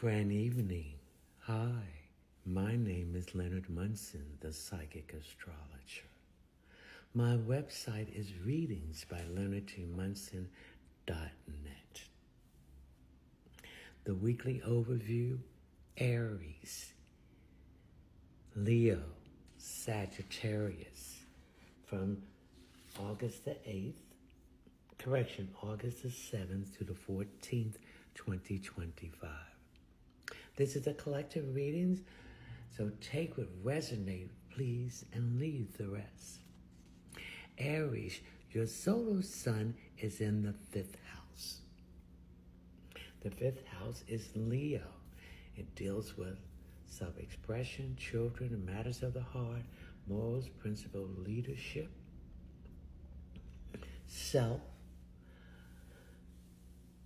Grand evening. Hi, my name is Leonard Munson, the psychic astrologer. My website is readingsbyleonardtmunson.net. The weekly overview: Aries, Leo, Sagittarius, from August the 8th, August the 7th to the 14th, 2025. This is a collective readings, so take what resonates, please, and leave the rest. Aries, your solar sun is in the 5th house. The 5th house is Leo. It deals with self-expression, children, matters of the heart, morals, principles, leadership, self,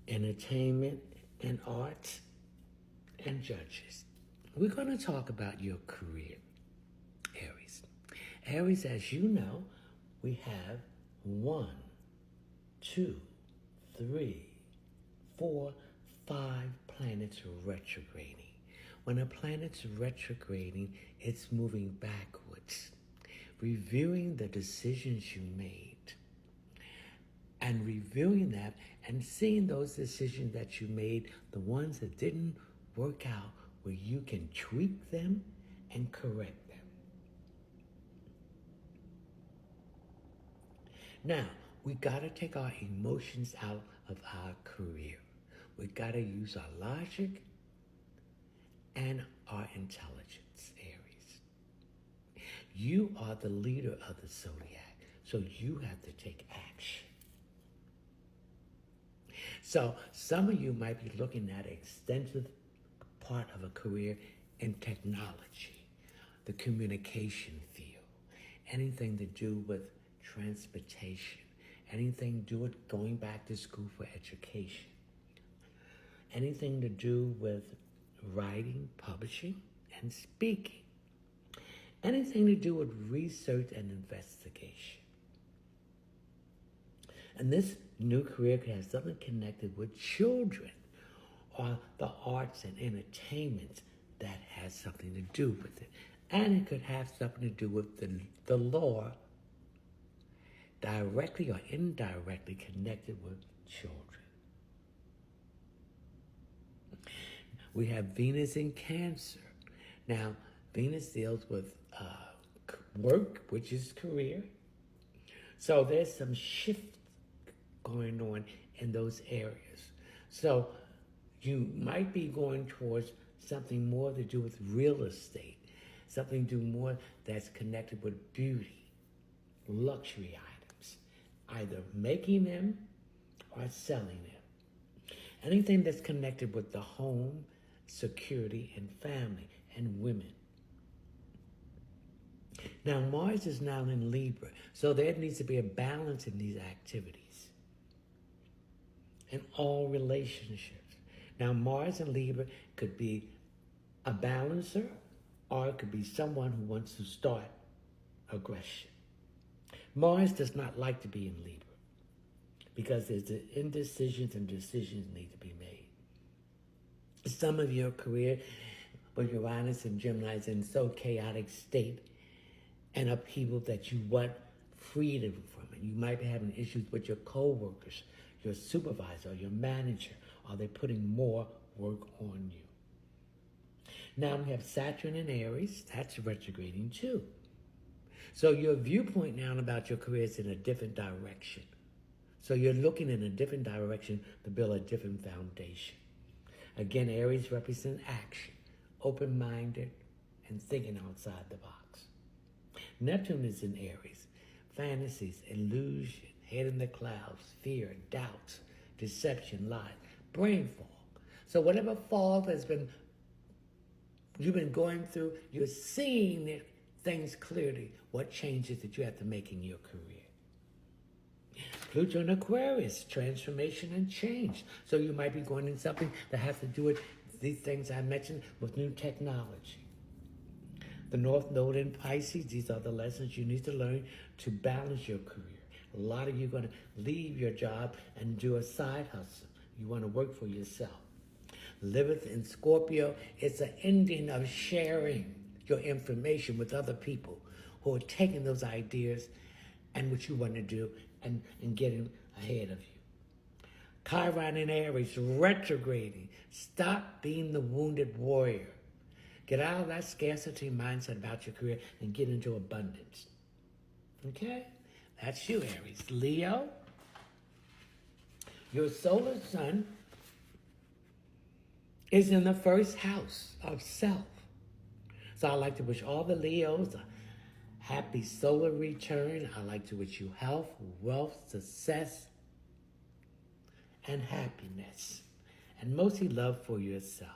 entertainment, and arts, and judges. We're going to talk about your career, Aries. Aries, as you know, we have 1, 2, 3, 4, 5 planets retrograding. When a planet's retrograding, it's moving backwards, reviewing the decisions you made, and reviewing that and seeing those decisions that you made, the ones that didn't work out, where you can tweak them and correct them. Now, we got to take our emotions out of our career. We got to use our logic and our intelligence, Aries. You are the leader of the zodiac, so you have to take action. So some of you might be looking at an extensive part of a career in technology, the communication field, anything to do with transportation, anything to do with going back to school for education, anything to do with writing, publishing, and speaking, anything to do with research and investigation. And this new career could have something connected with children or the arts and entertainment that has something to do with it. And it could have something to do with the law, directly or indirectly connected with children. We have Venus in Cancer. Now, Venus deals with work, which is career. So there's some shift going on in those areas. So you might be going towards something more to do with real estate, something to do more that's connected with beauty, luxury items, either making them or selling them. Anything that's connected with the home, security, and family, and women. Now, Mars is now in Libra, so there needs to be a balance in these activities, in all relationships. Now, Mars in Libra could be a balancer, or it could be someone who wants to start aggression. Mars does not like to be in Libra because there's the indecisions and decisions need to be made. Some of your career with Uranus and Gemini is in so chaotic state and upheaval that you want freedom from it. You might be having issues with your co-workers, your supervisor, or your manager. Are they putting more work on you? Now we have Saturn in Aries. That's retrograding too. So your viewpoint now about your career is in a different direction. So you're looking in a different direction to build a different foundation. Again, Aries represents action, open-minded, and thinking outside the box. Neptune is in Aries. Fantasies, illusion, head in the clouds, fear, doubts, deception, lies, brain fog. So whatever fog you've been going through, you're seeing things clearly, what changes that you have to make in your career. Pluto in Aquarius, transformation and change. So you might be going in something that has to do with these things I mentioned with new technology. The North Node in Pisces, these are the lessons you need to learn to balance your career. A lot of you are going to leave your job and do a side hustle. You want to work for yourself. liveth in Scorpio. It's an ending of sharing your information with other people who are taking those ideas and what you want to do and getting ahead of you. Chiron in Aries, retrograding. Stop being the wounded warrior. Get out of that scarcity mindset about your career and get into abundance. Okay? That's you, Aries. Leo, your solar sun is in the first house of self. So I'd like to wish all the Leos a happy solar return. I'd like to wish you health, wealth, success, and happiness. And mostly love for yourself.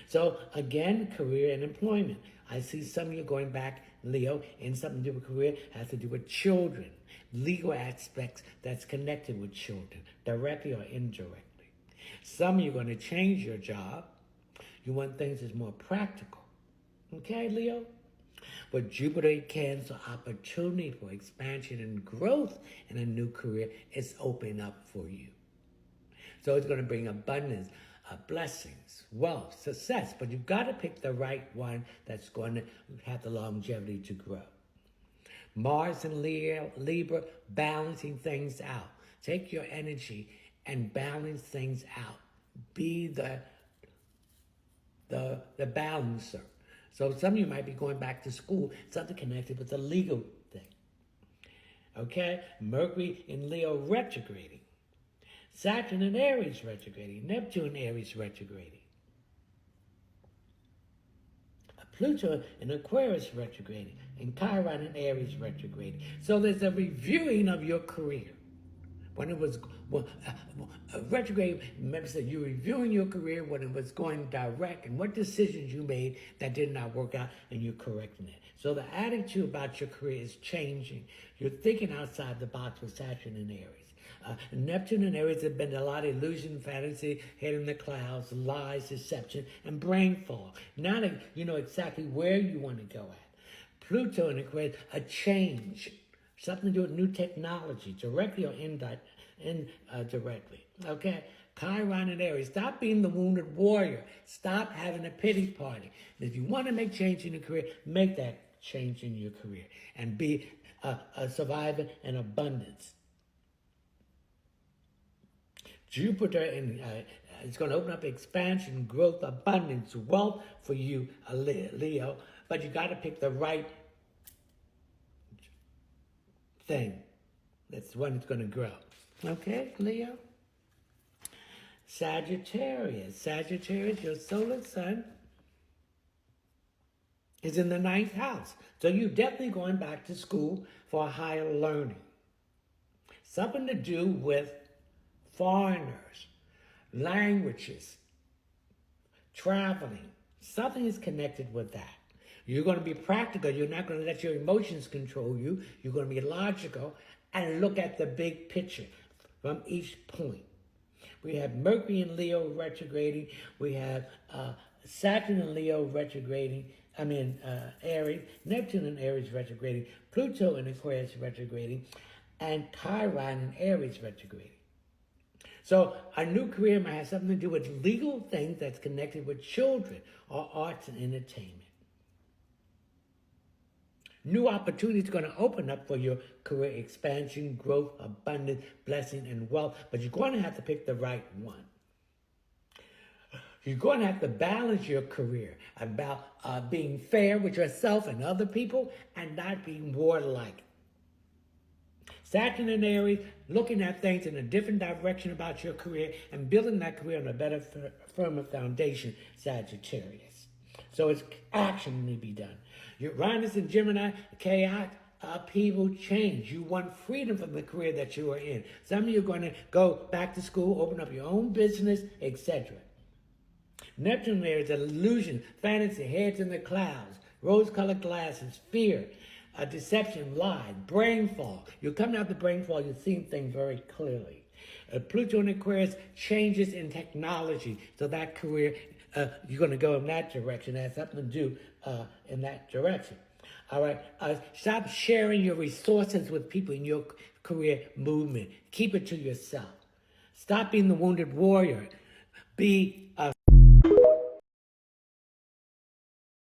So again, career and employment. I see some of you going back, Leo, in something to do with career, has to do with children. Legal aspects that's connected with children, directly or indirectly. Some of you are going to change your job. You want things that's more practical. Okay, Leo? But Jupiter in Cancer, opportunity for expansion and growth in a new career is opening up for you. So it's going to bring abundance, blessings, wealth, success. But you've got to pick the right one that's going to have the longevity to grow. Mars and Libra, balancing things out. Take your energy and balance things out. Be the balancer. So some of you might be going back to school, something connected with the legal thing. Okay? Mercury in Leo retrograding. Saturn in Aries retrograding. Neptune in Aries retrograding. Pluto in Aquarius retrograding. And Chiron in Aries retrograding. So there's a reviewing of your career. When it was retrograde, remember, said you're reviewing your career when it was going direct and what decisions you made that did not work out and you're correcting it. So the attitude about your career is changing. You're thinking outside the box with Saturn and Aries. Neptune and Aries have been a lot of illusion, fantasy, head in the clouds, lies, deception, and brain fog. Now that you know exactly where you want to go at. Pluto in Aquarius, a change. Something to do with new technology, directly or indirectly. Okay? Chiron and Aries, stop being the wounded warrior. Stop having a pity party. And if you want to make change in your career, make that change in your career. And be a survivor in abundance. Jupiter is going to open up expansion, growth, abundance, wealth for you, Leo. But you got to pick the right thing. That's the one that's going to grow. Okay, Leo? Sagittarius. Sagittarius, your solar sun is in the 9th house. So you're definitely going back to school for higher learning. Something to do with foreigners, languages, traveling. Something is connected with that. You're going to be practical. You're not going to let your emotions control you. You're going to be logical and look at the big picture from each point. We have Mercury in Leo retrograding. We have Saturn in Leo retrograding. Aries. Neptune in Aries retrograding. Pluto in Aquarius retrograding. And Chiron in Aries retrograding. So a new career might have something to do with legal things that's connected with children or arts and entertainment. New opportunities are going to open up for your career expansion, growth, abundance, blessing, and wealth. But you're going to have to pick the right one. You're going to have to balance your career about being fair with yourself and other people and not being warlike. Saturn and Aries, looking at things in a different direction about your career and building that career on a better, firmer foundation, Sagittarius. So it's action to be done. Uranus and Gemini, chaos, upheaval, change. You want freedom from the career that you are in. Some of you are going to go back to school, open up your own business, etc. Neptune there is an illusion, fantasy, heads in the clouds, rose-colored glasses, fear, deception, lie, brain fog. You're coming out the brain fog, you're seeing things very clearly. Pluto in Aquarius, changes in technology. So that career, you're going to go in that direction. It has something to do in that direction. All right. Stop sharing your resources with people in your career movement. Keep it to yourself. Stop being the wounded warrior. Be a